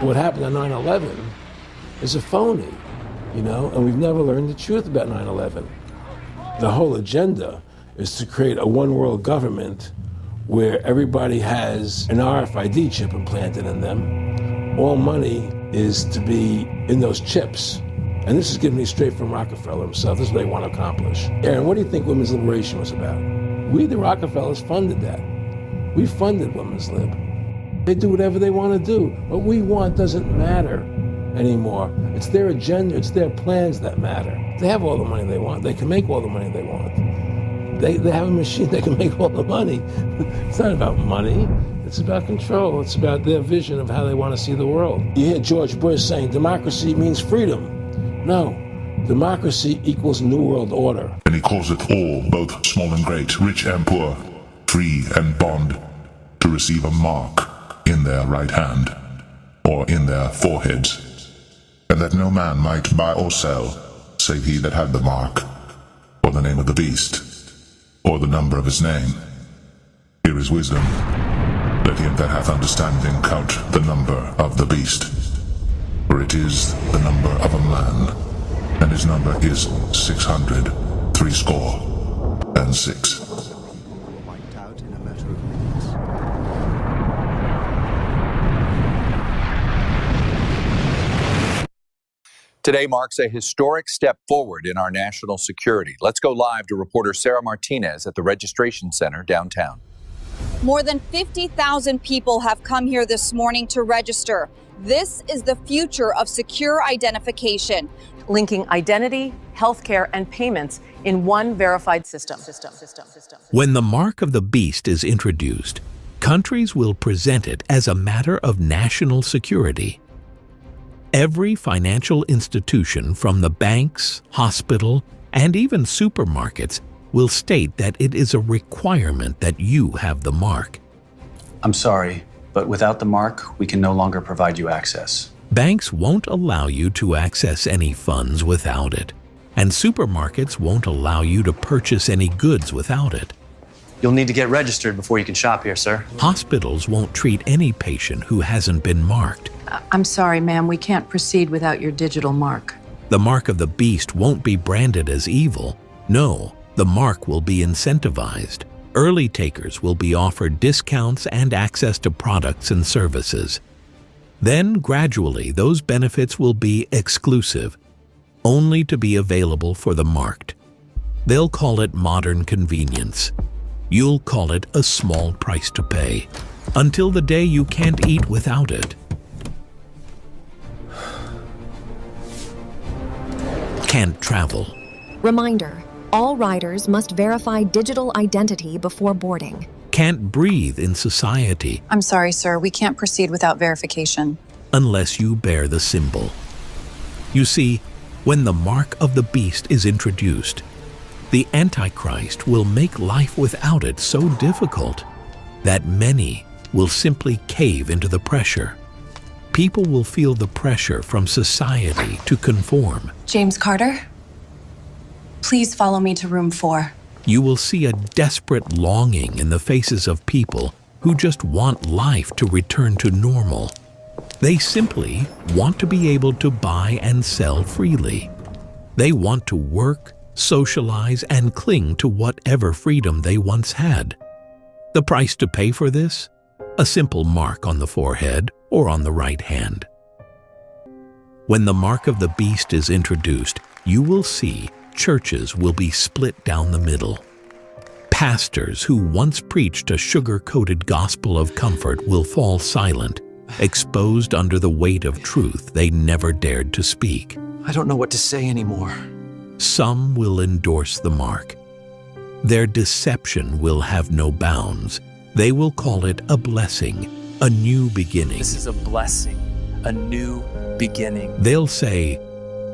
What happened on 9/11 is a phony, you know, and we've never learned the truth about 9/11. The whole agenda is to create a one world government where everybody has an RFID chip implanted in them. All money is to be in those chips. And this is given me straight from Rockefeller himself. This is what they want to accomplish. Aaron, what do you think women's liberation was about? We, the Rockefellers, funded that. We funded women's lib. They do whatever they want to do. What we want doesn't matter anymore. It's their agenda, it's their plans that matter. They have all the money they want. They can make all the money they want. They have a machine that can make all the money. It's not about money. It's about control. It's about their vision of how they want to see the world. You hear George Bush saying democracy means freedom. No, democracy equals New World Order. And he calls it all, both small and great, rich and poor, free and bond, to receive a mark in their right hand or in their foreheads, and that no man might buy or sell, save he that had the mark, or the name of the beast, or the number of his name. Here is wisdom. Let him that hath understanding count the number of the beast, for it is the number of a man, and his number is 666. Wiped out in a matter of minutes. Today marks a historic step forward in our national security. Let's go live to reporter Sarah Martinez at the registration center downtown. More than 50,000 people have come here this morning to register. This is the future of secure identification, linking identity, healthcare, and payments in one verified system. When the mark of the beast is introduced, countries will present it as a matter of national security. Every financial institution, from the banks, hospital, and even supermarkets, will state that it is a requirement that you have the mark. I'm sorry, but without the mark, we can no longer provide you access. Banks won't allow you to access any funds without it, and supermarkets won't allow you to purchase any goods without it. You'll need to get registered before you can shop here, sir. Hospitals won't treat any patient who hasn't been marked. I'm sorry, ma'am, we can't proceed without your digital mark. The mark of the beast won't be branded as evil. No, the mark will be incentivized. Early takers will be offered discounts and access to products and services. Then, gradually, those benefits will be exclusive, only to be available for the marked. They'll call it modern convenience. You'll call it a small price to pay, until the day you can't eat without it. Can't travel. Reminder, all riders must verify digital identity before boarding. Can't breathe in society. I'm sorry, sir, we can't proceed without verification. Unless you bear the symbol. You see, when the mark of the beast is introduced, the Antichrist will make life without it so difficult that many will simply cave into the pressure. People will feel the pressure from society to conform. James Carter, please follow me to room 4. You will see a desperate longing in the faces of people who just want life to return to normal. They simply want to be able to buy and sell freely. They want to work, socialize, and cling to whatever freedom they once had. The price to pay for this? A simple mark on the forehead or on the right hand. When the mark of the beast is introduced, you will see churches will be split down the middle. Pastors who once preached a sugar-coated gospel of comfort will fall silent, exposed under the weight of truth they never dared to speak. I don't know what to say anymore. Some will endorse the mark. Their deception will have no bounds. They will call it a blessing, a new beginning. This is a blessing, a new beginning. They'll say,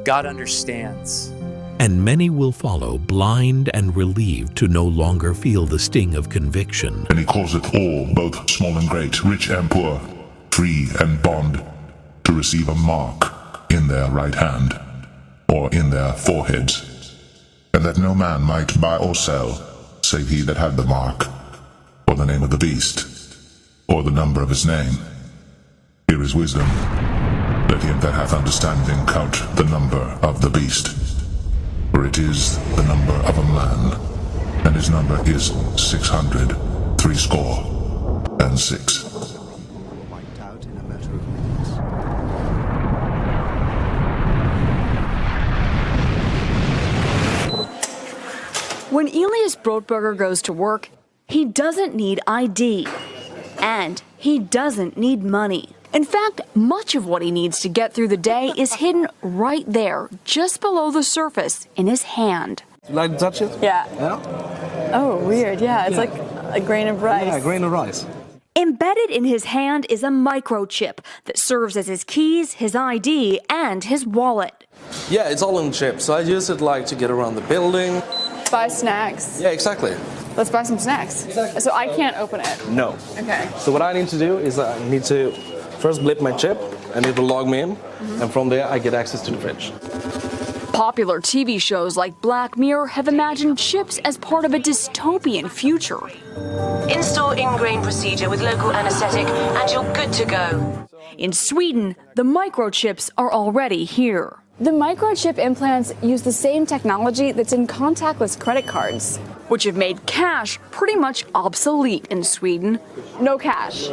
God understands. And many will follow, blind and relieved to no longer feel the sting of conviction. And he calls it all, both small and great, rich and poor, free and bond, to receive a mark in their right hand or in their foreheads, and that no man might buy or sell, save he that had the mark, or the name of the beast, or the number of his name. Here is wisdom. Let him that hath understanding count the number of the beast. For it is the number of a man, and his number is 666. Wiped out in a matter of minutes. When Elias Brotberger goes to work, he doesn't need ID. And he doesn't need money. In fact, much of what he needs to get through the day is hidden right there, just below the surface, in his hand. You like to touch it? Yeah. Yeah? Oh, weird. Yeah, it's like a grain of rice. Yeah, a grain of rice. Embedded in his hand is a microchip that serves as his keys, his ID, and his wallet. Yeah, it's all in chip, so I use it like to get around the building. Buy snacks. Yeah, exactly. Let's buy some snacks. Exactly. So I can't open it. No. Okay. So what I need to do is I need to first blip my chip, and it will log me in, and from there I get access to the fridge. Popular TV shows like Black Mirror have imagined chips as part of a dystopian future. Install in-grain procedure with local anesthetic and you're good to go. In Sweden, the microchips are already here. The microchip implants use the same technology that's in contactless credit cards, which have made cash pretty much obsolete in Sweden. No cash.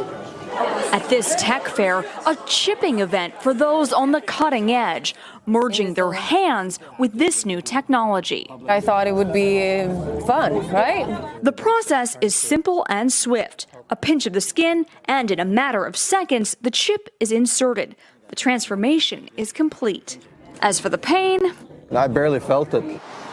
At this tech fair, a chipping event for those on the cutting edge, merging their hands with this new technology. I thought it would be fun, right? The process is simple and swift. A pinch of the skin, and in a matter of seconds, the chip is inserted. The transformation is complete. As for the pain, I barely felt it.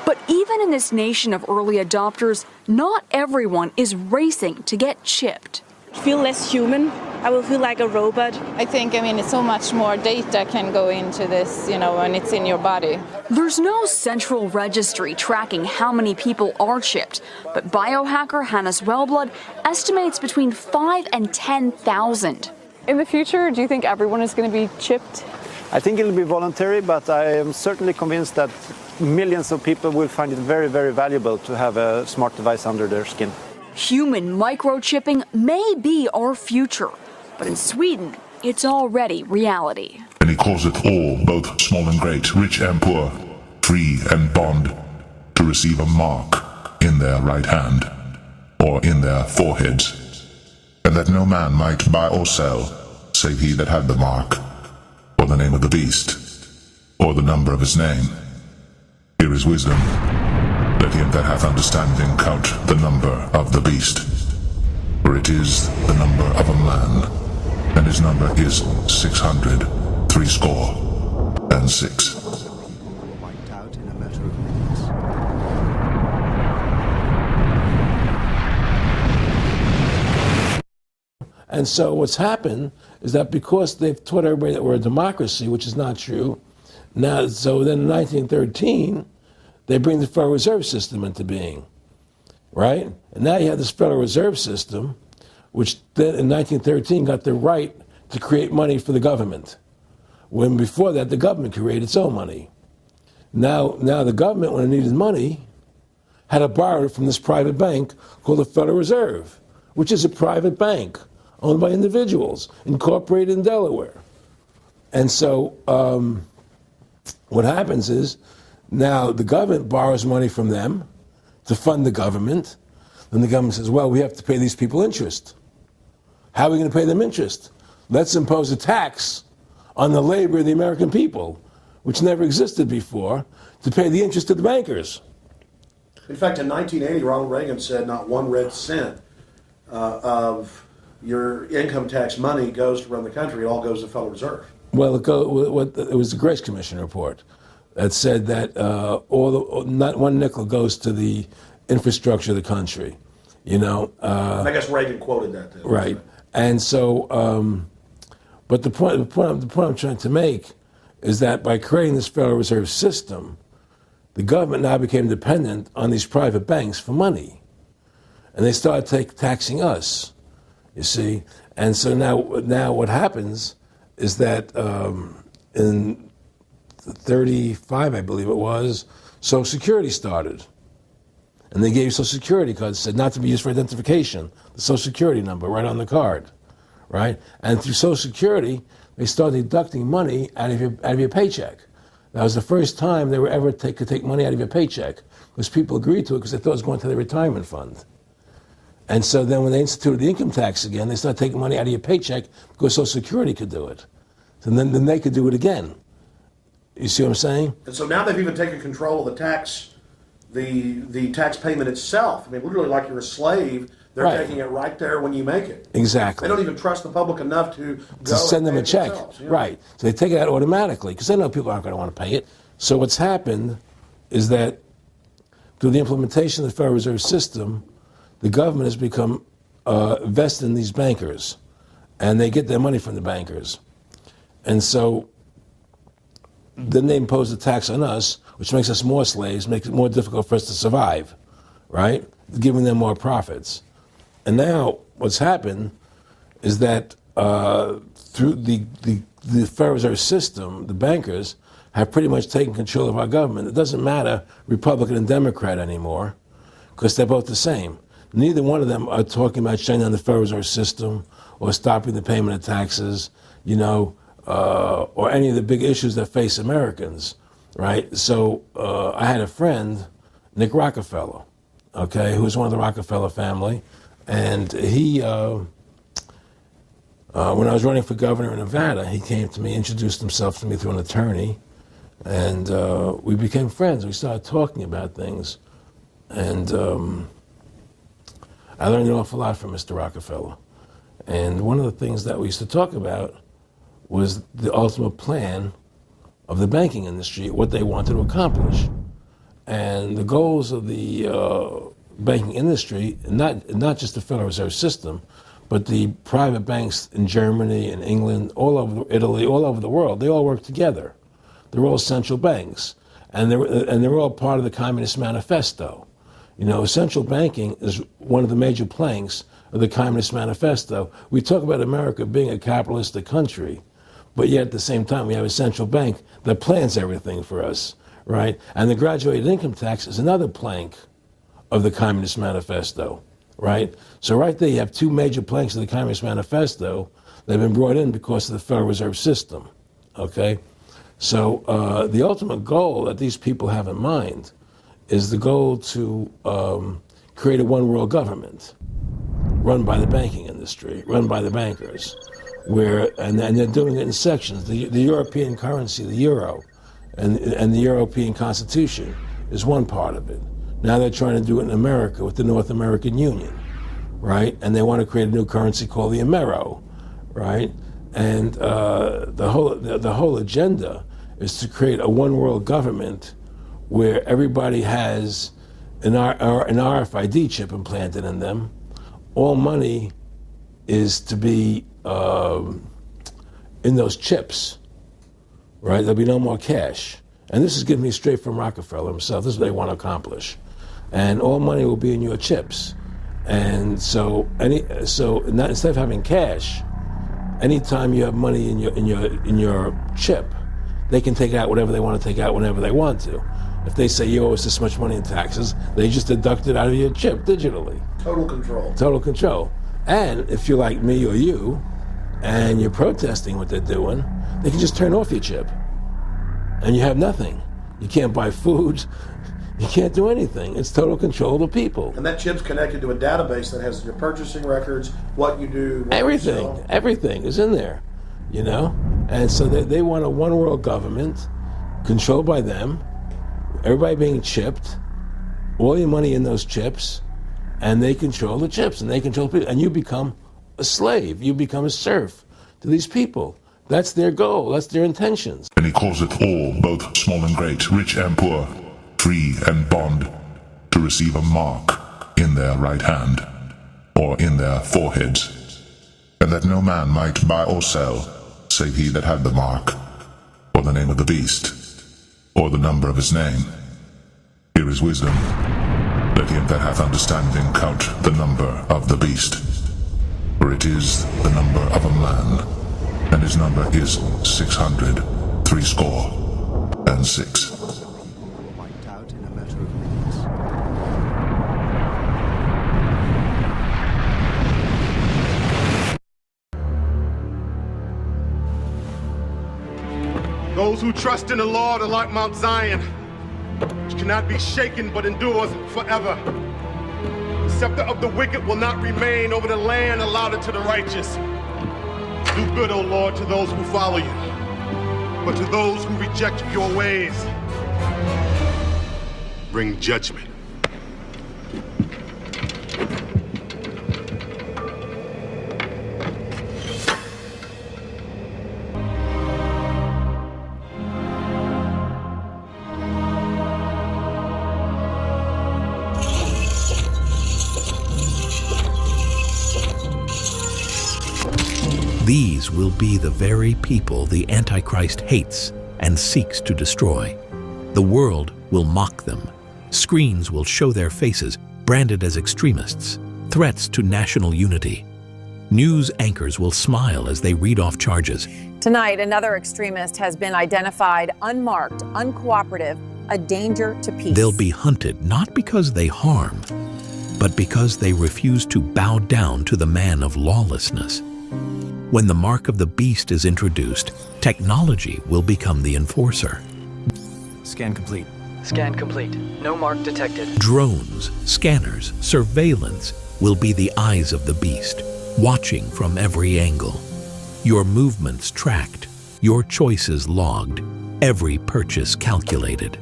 But even in this nation of early adopters, not everyone is racing to get chipped. Feel less human. I will feel like a robot. I mean, it's so much more data can go into this, when it's in your body. There's no central registry tracking how many people are chipped, but biohacker Hannes Wellblood estimates between 5,000 and 10,000. In the future, do you think everyone is going to be chipped? I think it'll be voluntary, but I am certainly convinced that millions of people will find it very, very valuable to have a smart device under their skin. Human microchipping may be our future, but in Sweden, it's already reality. And he causeth all, both small and great, rich and poor, free and bond, to receive a mark in their right hand, or in their foreheads, and that no man might buy or sell, save he that had the mark, or the name of the beast, or the number of his name. Here is wisdom. Let him that hath understanding count the number of the beast. For it is the number of a man, and his number is 666. Wiped out in a matter of minutes. And so what's happened is that because they've taught everybody that we're a democracy, which is not true, now, so then in 1913, they bring the Federal Reserve System into being, right? And now you have this Federal Reserve System, which then in 1913 got the right to create money for the government, when before that the government created its own money. Now the government, when it needed money, had to borrow it from this private bank called the Federal Reserve, which is a private bank owned by individuals, incorporated in Delaware. And so what happens is, now the government borrows money from them to fund the government. Then the government says, well, we have to pay these people interest. How are we going to pay them interest? Let's impose a tax on the labor of the American people, which never existed before, to pay the interest to the bankers. In fact, in 1980, Ronald Reagan said not 1 red cent of your income tax money goes to run the country. It all goes to the Federal Reserve. Well, it was the Grace Commission report that said that not one nickel goes to the infrastructure of the country, And I guess Reagan quoted that too. Right. And so, but the point I'm trying to make is that by creating this Federal Reserve System, the government now became dependent on these private banks for money. And they started taxing us, you see. And so now what happens is that in 35, I believe it was, Social Security started. And they gave Social Security cards, said not to be used for identification, the Social Security number right on the card, right? And through Social Security, they started deducting money out of your paycheck. That was the first time they were ever could take money out of your paycheck, because people agreed to it because they thought it was going to their retirement fund. And so then when they instituted the income tax again, they started taking money out of your paycheck because Social Security could do it. And then they could do it again. You see what I'm saying? And so now they've even taken control of the tax payment itself. I mean, literally like you're a slave. They're taking it right there when you make it. Exactly. They don't even trust the public enough to send them a check. Yeah. Right. So they take it out automatically because they know people aren't going to want to pay it. So what's happened is that through the implementation of the Federal Reserve System, the government has become vested in these bankers, and they get their money from the bankers. And so then they impose a tax on us, which makes us more slaves, makes it more difficult for us to survive, right? Giving them more profits. And now what's happened is that through the Federal Reserve System, the bankers have pretty much taken control of our government. It doesn't matter Republican and Democrat anymore, because they're both the same. Neither one of them are talking about shutting down the Federal Reserve System or stopping the payment of taxes, or any of the big issues that face Americans, right? So I had a friend, Nick Rockefeller, okay, who was one of the Rockefeller family, and he, when I was running for governor in Nevada, he came to me, introduced himself to me through an attorney, and we became friends. We started talking about things, and I learned an awful lot from Mr. Rockefeller. And one of the things that we used to talk about was the ultimate plan of the banking industry, what they wanted to accomplish. And the goals of the banking industry, not just the Federal Reserve System, but the private banks in Germany and England, all over Italy, all over the world, they all work together. They're all central banks, and they're all part of the Communist Manifesto. Central banking is one of the major planks of the Communist Manifesto. We talk about America being a capitalistic country, but yet at the same time we have a central bank that plans everything for us, right? And the graduated income tax is another plank of the Communist Manifesto, right? So right there you have two major planks of the Communist Manifesto that have been brought in because of the Federal Reserve System, okay? So the ultimate goal that these people have in mind is the goal to create a one world government run by the banking industry, run by the bankers, and they're doing it in sections. The European currency, the euro, and the European Constitution is one part of it. Now they're trying to do it in America with the North American Union, right? And they want to create a new currency called the Amero, right? And the whole agenda is to create a one world government where everybody has an RFID chip implanted in them. All money is to be in those chips, right? There'll be no more cash. And this is given me straight from Rockefeller himself. This is what they want to accomplish. And all money will be in your chips. And so instead of having cash, anytime you have money in your chip, they can take out whatever they want to take out whenever they want to. If they say you owe us this much money in taxes, they just deduct it out of your chip digitally. Total control. Total control. And if you're like me or you, and you're protesting what they're doing, they can just turn off your chip. And you have nothing. You can't buy food. You can't do anything. It's total control of the people. And that chip's connected to a database that has your purchasing records, what you do, what everything. you sell. Everything is in there, And so they want a one world government controlled by them, everybody being chipped, all your money in those chips, and they control the chips, and they control people, and you become a slave, you become a serf to these people. That's their goal, that's their intentions. And he calls it all, both small and great, rich and poor, free and bond, to receive a mark in their right hand, or in their foreheads, and that no man might buy or sell, save he that had the mark, or the name of the beast, or the number of his name. Here is wisdom. Let him that hath understanding count the number of the beast, for it is the number of a man, and his number is 666. Wiped out in a matter of minutes. Those who trust in the Lord are like Mount Zion, which cannot be shaken but endures forever. The scepter of the wicked will not remain over the land allotted to the righteous. Do good, O Lord, to those who follow you, but to those who reject your ways, bring judgment. These will be the very people the Antichrist hates and seeks to destroy. The world will mock them. Screens will show their faces, branded as extremists, threats to national unity. News anchors will smile as they read off charges. Tonight, another extremist has been identified, unmarked, uncooperative, a danger to peace. They'll be hunted not because they harm, but because they refuse to bow down to the man of lawlessness. When the mark of the beast is introduced, technology will become the enforcer. Scan complete. Scan complete. No mark detected. Drones, scanners, surveillance will be the eyes of the beast, watching from every angle. Your movements tracked, your choices logged, every purchase calculated.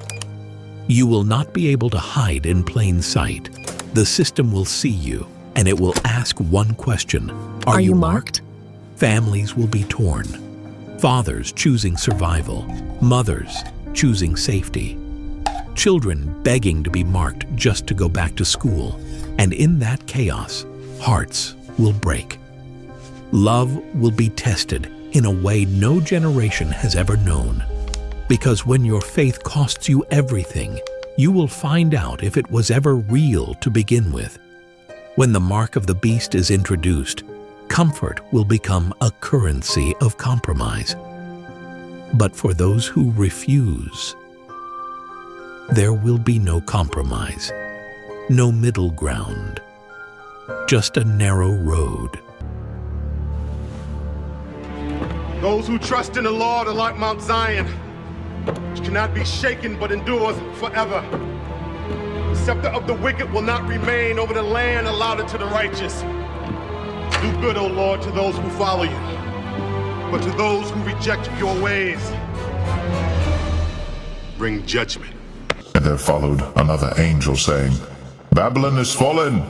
You will not be able to hide in plain sight. The system will see you, and it will ask one question. Are you marked? Families will be torn. Fathers choosing survival, mothers choosing safety. Children begging to be marked just to go back to school. And in that chaos, hearts will break. Love will be tested in a way no generation has ever known. Because when your faith costs you everything, you will find out if it was ever real to begin with. When the mark of the beast is introduced, comfort will become a currency of compromise. But for those who refuse, there will be no compromise, no middle ground, just a narrow road. Those who trust in the Lord are like Mount Zion, which cannot be shaken but endures forever. The scepter of the wicked will not remain over the land allotted to the righteous. Do good, O Lord, to those who follow you, but to those who reject your ways, bring judgment. And there followed another angel saying, Babylon is fallen,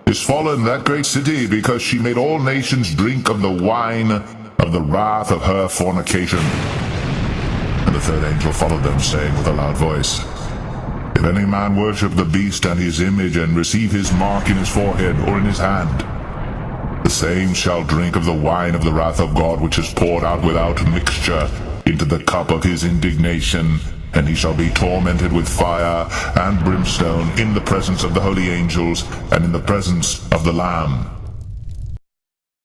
that great city, because she made all nations drink of the wine of the wrath of her fornication. And the third angel followed them, saying with a loud voice, If any man worship the beast and his image, and receive his mark in his forehead or in his hand, the same shall drink of the wine of the wrath of God, which is poured out without mixture into the cup of his indignation, and he shall be tormented with fire and brimstone in the presence of the holy angels and in the presence of the Lamb.